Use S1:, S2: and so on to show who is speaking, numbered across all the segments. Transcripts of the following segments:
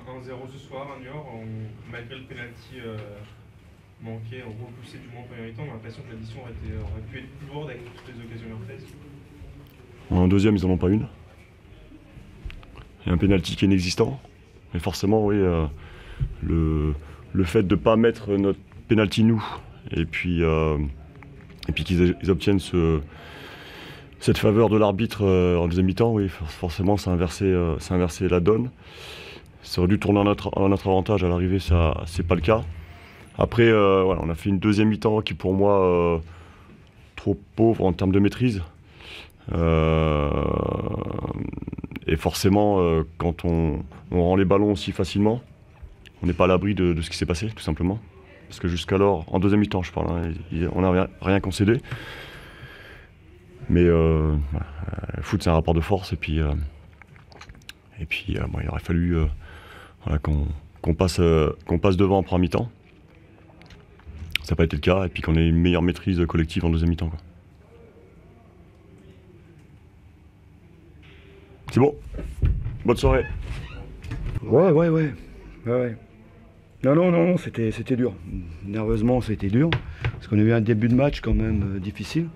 S1: 1-0 ce soir à Niort, malgré le pénalty manqué, repoussé du moins en première mi-temps, on a l'impression que l'addition aurait pu être plus lourde avec toutes les occasions niortaises.
S2: En deuxième, ils n'en ont pas une. Il y a un pénalty qui est inexistant. Mais forcément, oui, le fait de ne pas mettre notre pénalty nous, et puis qu'ils obtiennent cette faveur de l'arbitre en deuxième mi-temps, oui, forcément, ça a inversé la donne. Ça aurait dû tourner en notre avantage à l'arrivée, ça c'est pas le cas. Après, voilà, on a fait une deuxième mi-temps qui, pour moi, trop pauvre en termes de maîtrise. Et forcément, quand on rend les ballons aussi facilement, on n'est pas à l'abri de ce qui s'est passé, tout simplement. Parce que jusqu'alors, en deuxième mi-temps, je parle, hein, on n'a rien concédé. Mais le foot, c'est un rapport de force. Et puis bon, il aurait fallu voilà, qu'on passe devant en première mi-temps. Ça n'a pas été le cas. Et puis qu'on ait une meilleure maîtrise collective en deuxième mi-temps, quoi. C'est bon. Bonne soirée.
S3: Ouais. Non, c'était dur. Nerveusement, c'était dur. Parce qu'on a eu un début de match quand même difficile.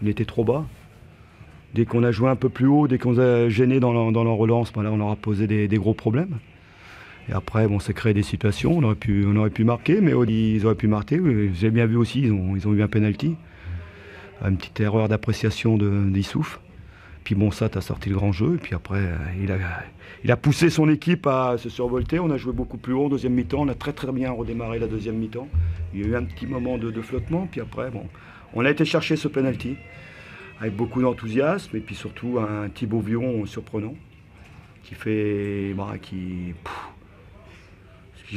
S3: On était trop bas. Dès qu'on a joué un peu plus haut, dès qu'on a gêné dans la relance, ben là, on leur a posé des gros problèmes. Et après, bon, on s'est créé des situations. On aurait pu marquer, mais ils auraient pu marquer. J'ai bien vu aussi, ils ont eu un penalty. Une petite erreur d'appréciation d'Issouf. Puis bon, ça, t'as sorti le grand jeu. Et puis après, il a poussé son équipe à se survolter. On a joué beaucoup plus haut en deuxième mi-temps. On a très bien redémarré la deuxième mi-temps. Il y a eu un petit moment de flottement. Puis après, bon, on a été chercher ce penalty avec beaucoup d'enthousiasme. Et puis surtout, un Thibaut Vion surprenant qui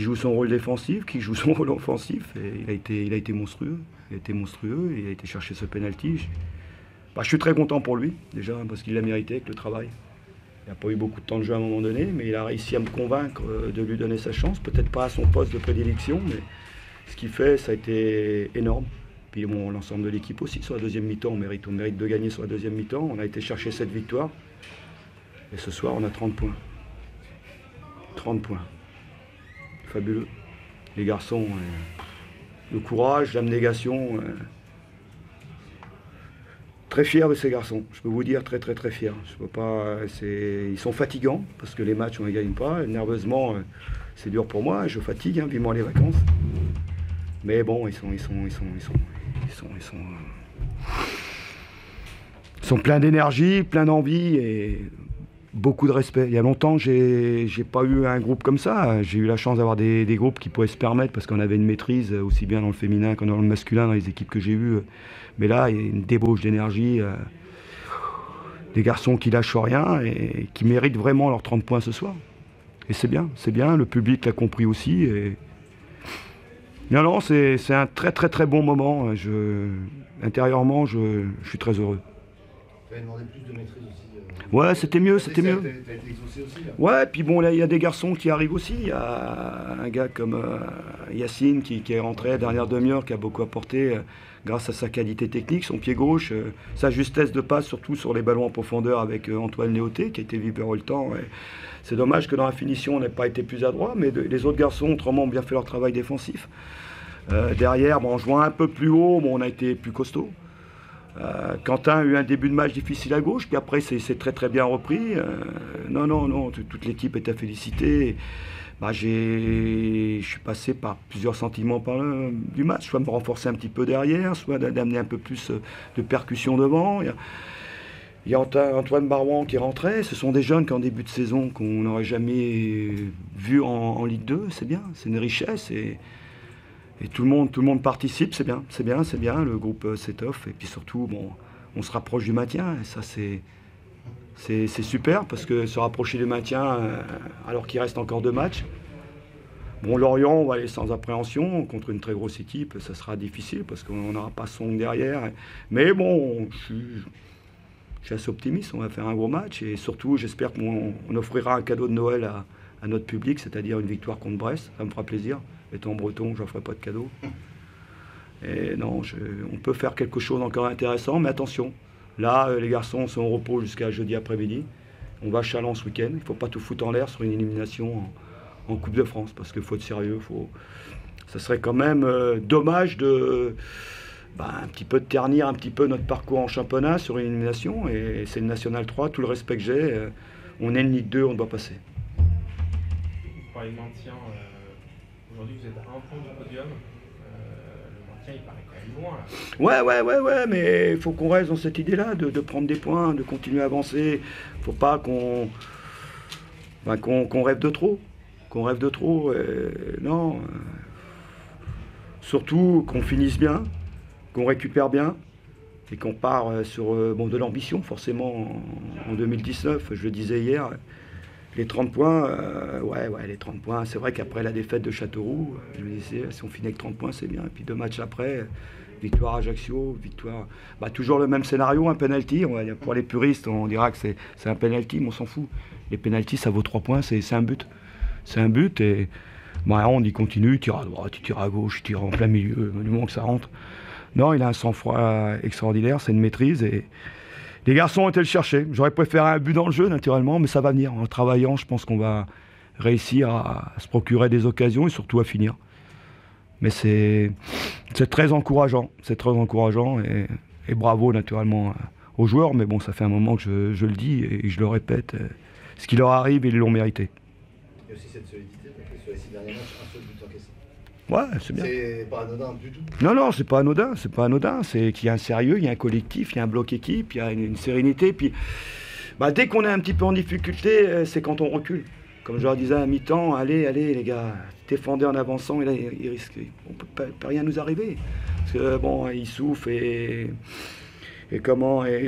S3: joue son rôle défensif, qui joue son rôle offensif. Et il a été monstrueux. Il a été chercher ce penalty. Je suis très content pour lui, déjà, parce qu'il l'a mérité avec le travail. Il n'a pas eu beaucoup de temps de jeu à un moment donné, mais il a réussi à me convaincre de lui donner sa chance. Peut-être pas à son poste de prédilection, mais ce qu'il fait, ça a été énorme. Puis bon, l'ensemble de l'équipe aussi, sur la deuxième mi-temps, on mérite de gagner sur la deuxième mi-temps. On a été chercher cette victoire. Et ce soir, on a 30 points. 30 points. Fabuleux. Les garçons, le courage, l'abnégation. Très fier de ces garçons, je peux vous dire très fier. Je peux pas, ils sont fatigants parce que les matchs on ne les gagne pas. Nerveusement, c'est dur pour moi. Je fatigue, vivement les vacances. Mais bon, ils sont pleins d'énergie, pleins d'envie et beaucoup de respect. Il y a longtemps, j'ai pas eu un groupe comme ça. J'ai eu la chance d'avoir des groupes qui pouvaient se permettre parce qu'on avait une maîtrise aussi bien dans le féminin que dans le masculin dans les équipes que j'ai eues. Mais là, il y a une débauche d'énergie, des garçons qui lâchent rien et qui méritent vraiment leurs 30 points ce soir. Et c'est bien, le public l'a compris aussi. Et... Non, c'est un très bon moment. Intérieurement, je suis très heureux.
S4: Tu avais demandé plus de maîtrise aussi.
S3: Ouais, c'était mieux.
S4: T'as été exaucé aussi là.
S3: Ouais, puis bon, là, il y a des garçons qui arrivent aussi. Il y a un gars comme Yacine qui est rentré à la dernière demi-heure, qui a beaucoup apporté grâce à sa qualité technique, son pied gauche, sa justesse de passe, surtout sur les ballons en profondeur avec Antoine Léoté, qui a été viperoltant. C'est dommage que dans la finition, on n'ait pas été plus adroit, mais les autres garçons, autrement, ont bien fait leur travail défensif. Derrière, en jouant un peu plus haut, on a été plus costaud. Quentin a eu un début de match difficile à gauche, puis après c'est très bien repris. Non, toute l'équipe est à féliciter. Je suis passé par plusieurs sentiments du match, soit me renforcer un petit peu derrière, soit d'amener un peu plus de percussion devant. Il y a Antoine Barouan qui est rentré. Ce sont des jeunes qui en début de saison qu'on n'aurait jamais vu en Ligue 2. C'est bien, c'est une richesse. Et tout le monde participe, c'est bien, le groupe s'étoffe. Et puis surtout, bon, on se rapproche du maintien. Et ça, c'est super, parce que se rapprocher du maintien, alors qu'il reste encore 2 matchs. Bon, Lorient, on va aller sans appréhension. Contre une très grosse équipe, ça sera difficile, parce qu'on n'aura pas Song derrière. Mais bon, je suis assez optimiste, on va faire un gros match. Et surtout, j'espère qu'on offrira un cadeau de Noël à notre public, c'est-à-dire une victoire contre Brest. Ça me fera plaisir. Étant breton, je ne ferai pas de cadeau. Et non, on peut faire quelque chose encore intéressant, mais attention. Là, les garçons sont au repos jusqu'à jeudi après-midi. On va à Châlons ce week-end. Il ne faut pas tout foutre en l'air sur une élimination en Coupe de France, parce qu'il faut être sérieux. Ça serait quand même dommage de un petit peu de ternir un petit peu notre parcours en championnat sur une élimination. Et c'est le National 3, tout le respect que j'ai. On est une Ligue 2, on doit passer.
S1: Vous parlez de maintien. Aujourd'hui, vous êtes à un point du podium. Le maintien, il paraît quand même loin. Là.
S3: Ouais, mais il faut qu'on reste dans cette idée-là, de prendre des points, de continuer à avancer. Il ne faut pas qu'on rêve de trop. Non. Surtout qu'on finisse bien, qu'on récupère bien et qu'on part sur de l'ambition, forcément, en 2019. Je le disais hier, les 30 points, les 30 points. C'est vrai qu'après la défaite de Châteauroux, je me disais, si on finit avec 30 points, c'est bien. Et puis 2 matchs après, victoire à Ajaccio, victoire. Toujours le même scénario, un penalty. Pour les puristes, on dira que c'est un penalty, mais on s'en fout. Les penalties, ça vaut 3 points, c'est un but. C'est un but et on y continue, il tire à droite, il tire à gauche, il tire en plein milieu, du moment que ça rentre. Non, il a un sang-froid extraordinaire, c'est une maîtrise et les garçons ont été le chercher. J'aurais préféré un but dans le jeu, naturellement, mais ça va venir. En travaillant, je pense qu'on va réussir à se procurer des occasions et surtout à finir. Mais c'est très encourageant, et bravo naturellement aux joueurs, mais bon, ça fait un moment que je le dis et je le répète, ce qui leur arrive, ils l'ont mérité.
S4: Il y a aussi cette solidité, parce que sur les 6 derniers matchs, un seul but encaissé.
S3: Ouais, c'est bien.
S4: C'est pas anodin du tout.
S3: Non, c'est pas anodin, c'est qu'il y a un sérieux, il y a un collectif, il y a un bloc équipe, il y a une sérénité, puis dès qu'on est un petit peu en difficulté, c'est quand on recule. Comme je leur disais à mi-temps, allez les gars, défendez en avançant, et là, on peut rien nous arriver. Parce que ils souffrent et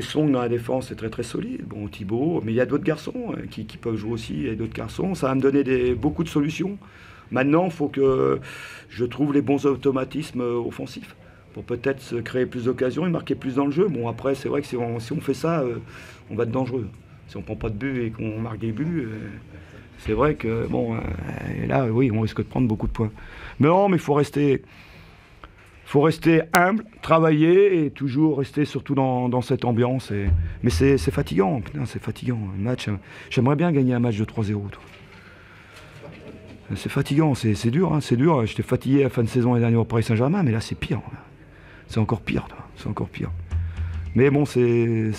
S3: Song dans la défense c'est très solide. Bon, Thibaut, mais il y a d'autres garçons qui peuvent jouer aussi, il y a d'autres garçons. Ça va me donner beaucoup de solutions. Maintenant, il faut que je trouve les bons automatismes offensifs pour peut-être se créer plus d'occasions et marquer plus dans le jeu. Bon, après, c'est vrai que si on fait ça, on va être dangereux. Si on ne prend pas de but et qu'on marque des buts, c'est vrai que, là, oui, on risque de prendre beaucoup de points. Mais non, mais il faut rester humble, travailler et toujours rester surtout dans cette ambiance. Mais c'est fatigant, putain, c'est fatigant. Un match, j'aimerais bien gagner un match de 3-0. C'est fatigant, c'est dur, c'est dur. J'étais fatigué à la fin de saison l'année dernière au Paris Saint-Germain, mais là c'est pire. C'est encore pire, c'est encore pire. Mais bon, c'est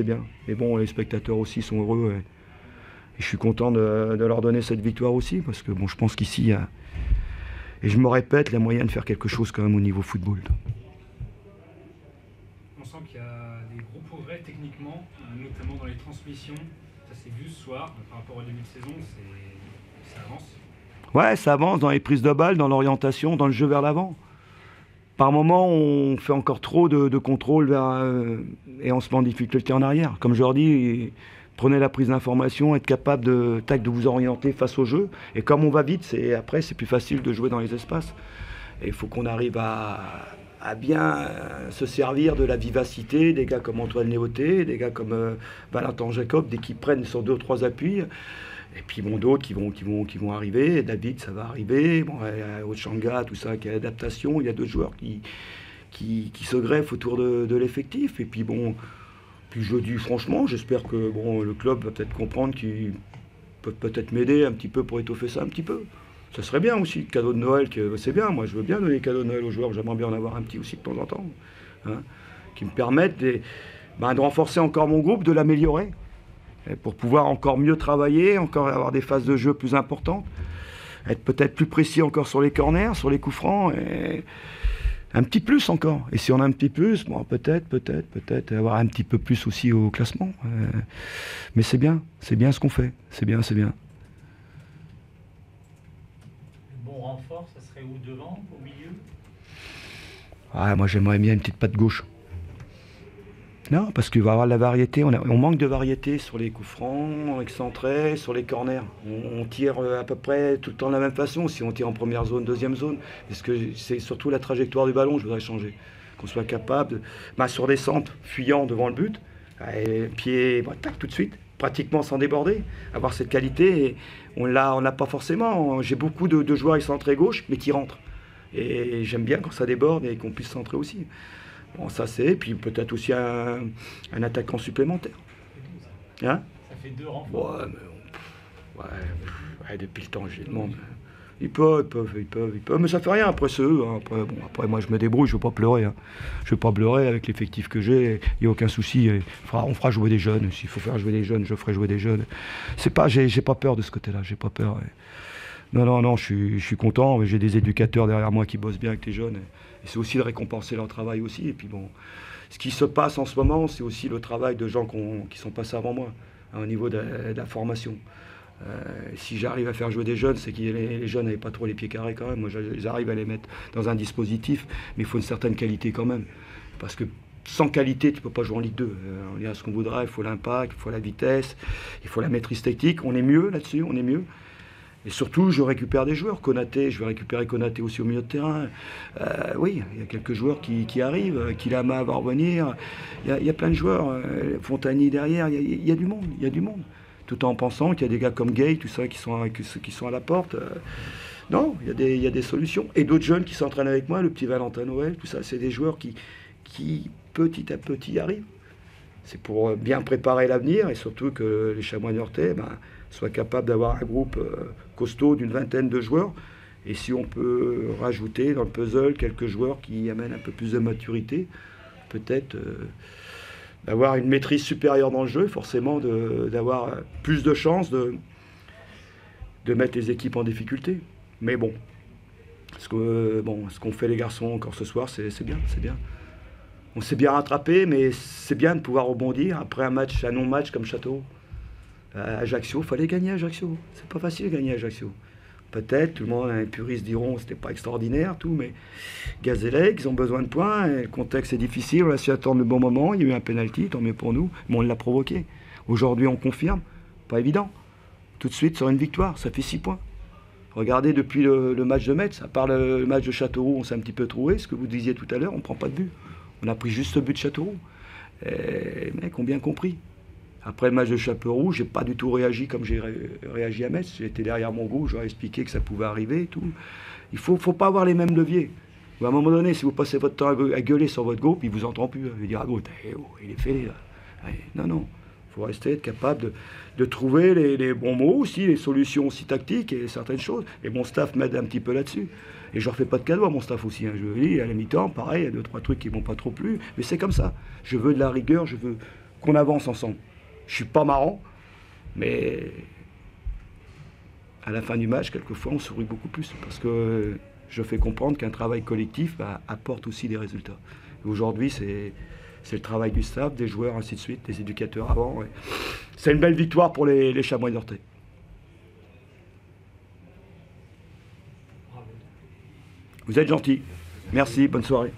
S3: bien. Et bon, les spectateurs aussi sont heureux. Et je suis content de leur donner cette victoire aussi, parce que bon, je pense qu'ici, et je me répète, il y a moyen de faire quelque chose quand même au niveau football.
S5: On sent qu'il y a des gros progrès techniquement, notamment dans les transmissions. Ça s'est vu ce soir, par rapport au début de saison, ça avance.
S3: Ouais, ça avance dans les prises de balles, dans l'orientation, dans le jeu vers l'avant. Par moments, on fait encore trop de contrôle et on se met en difficulté en arrière. Comme je leur dis, prenez la prise d'information, être capable de vous orienter face au jeu. Et comme on va vite, après c'est plus facile de jouer dans les espaces. Et il faut qu'on arrive à bien se servir de la vivacité des gars comme Antoine Léoté, des gars comme Valentin Jacob, dès qu'ils prennent sur 2 ou 3 appuis. Et puis d'autres qui vont arriver. David, ça va arriver. Ochanga, tout ça, qui est l'adaptation. Il y a d'autres joueurs qui se greffent autour de l'effectif. Et puis puis je dis franchement, j'espère que le club va peut-être comprendre qu'ils peuvent peut-être m'aider un petit peu pour étoffer ça un petit peu. Ça serait bien aussi, cadeau de Noël, c'est bien. Moi, je veux bien donner des cadeaux de Noël aux joueurs. J'aimerais bien en avoir un petit aussi de temps en temps, qui me permettent de renforcer encore mon groupe, de l'améliorer. Pour pouvoir encore mieux travailler, encore avoir des phases de jeu plus importantes, être peut-être plus précis encore sur les corners, sur les coups francs, et un petit plus encore. Et si on a un petit plus, peut-être avoir un petit peu plus aussi au classement. Mais c'est bien ce qu'on fait, c'est bien.
S6: Le bon renfort, ça serait où, devant, au milieu?
S3: Moi j'aimerais bien une petite patte gauche. Non, parce qu'il va y avoir de la variété. On manque de variété sur les coups francs, excentrés, sur les corners. On tire à peu près tout le temps de la même façon, si on tire en première zone, deuxième zone. Parce que c'est surtout la trajectoire du ballon, je voudrais changer. Qu'on soit capable, sur des centres fuyants devant le but, pied, tac, tout de suite, pratiquement sans déborder. Avoir cette qualité, et on l'a pas forcément. J'ai beaucoup de joueurs excentrés gauche, mais qui rentrent. Et j'aime bien quand ça déborde et qu'on puisse centrer aussi. Bon, ça c'est, puis peut-être aussi un attaquant supplémentaire.
S6: Ça fait 2 renforts.
S3: Ouais, depuis le temps, je les demande. Ils peuvent, mais ça fait rien, après c'est eux. Hein. Après, moi je me débrouille, je ne veux pas pleurer. Hein. Je ne veux pas pleurer avec l'effectif que j'ai, il n'y a aucun souci. On fera jouer des jeunes, s'il faut faire jouer des jeunes, je ferai jouer des jeunes. J'ai pas peur de ce côté-là, j'ai pas peur. Non, je suis content, j'ai des éducateurs derrière moi qui bossent bien avec les jeunes. Et c'est aussi de récompenser leur travail aussi. Et puis bon, ce qui se passe en ce moment, c'est aussi le travail de gens qui sont passés avant moi, hein, au niveau de la formation. Si j'arrive à faire jouer des jeunes, c'est que les jeunes n'avaient pas trop les pieds carrés quand même. Moi, j'arrive à les mettre dans un dispositif, mais il faut une certaine qualité quand même. Parce que sans qualité, tu ne peux pas jouer en Ligue 2. On dirait ce qu'on voudrait, il faut l'impact, il faut la vitesse, il faut la maîtrise technique. On est mieux là-dessus, on est mieux. Et surtout, je récupère des joueurs. Konaté, je vais récupérer Konaté aussi au milieu de terrain. Oui, il y a quelques joueurs qui arrivent. Kilama va revenir. Il y a plein de joueurs. Fontani derrière, il y a du monde. Il y a du monde. Tout en pensant qu'il y a des gars comme Gay, tout ça, qui sont à la porte. Non, il y a des solutions. Et d'autres jeunes qui s'entraînent avec moi, le petit Valentin Noël, tout ça, c'est des joueurs qui petit à petit arrivent. C'est pour bien préparer l'avenir et surtout que les Chamois niortais soient capables d'avoir un groupe costaud d'une vingtaine de joueurs. Et si on peut rajouter dans le puzzle quelques joueurs qui amènent un peu plus de maturité, peut-être d'avoir une maîtrise supérieure dans le jeu, forcément d'avoir plus de chances de mettre les équipes en difficulté. Mais bon, ce qu'ont fait les garçons encore ce soir, c'est bien, c'est bien. On s'est bien rattrapé, mais c'est bien de pouvoir rebondir après un non-match comme Châteauroux. À Ajaccio, il fallait gagner à Ajaccio. C'est pas facile de gagner à Ajaccio. Peut-être, tout le monde, les puristes diront que c'était pas extraordinaire, tout, mais Gazélec, ils ont besoin de points, et le contexte est difficile, on a su attendre le bon moment, il y a eu un penalty, tant mieux pour nous, mais on l'a provoqué. Aujourd'hui, on confirme, pas évident. Tout de suite, sur une victoire, ça fait 6 points. Regardez, depuis le match de Metz, à part le match de Châteauroux, on s'est un petit peu trouvé, ce que vous disiez tout à l'heure, on ne prend pas de but. On a pris juste ce but de Châteauroux. Et les mecs ont bien compris. Après le match de Châteauroux, j'ai pas du tout réagi comme j'ai réagi à Metz. J'étais derrière mon groupe, j'aurais expliqué que ça pouvait arriver et tout. Il faut pas avoir les mêmes leviers. À un moment donné, si vous passez votre temps à gueuler sur votre groupe, il vous entend plus. Il dira, il est fêlé là. Non. Il faut rester, être capable de trouver les bons mots aussi, les solutions aussi tactiques et certaines choses. Et mon staff m'aide un petit peu là-dessus. Et je leur fais pas de cadeau à mon staff aussi. Hein. Je le dis, à la mi-temps, pareil, il y a 2-3 trucs qui m'ont pas trop plu. Mais c'est comme ça. Je veux de la rigueur, je veux qu'on avance ensemble. Je suis pas marrant, mais à la fin du match, quelquefois, on sourit beaucoup plus. Parce que je fais comprendre qu'un travail collectif apporte aussi des résultats. Aujourd'hui, c'est le travail du staff, des joueurs, ainsi de suite, des éducateurs avant. C'est une belle victoire pour les Chamois niortais. Vous êtes gentils. Merci, bonne soirée.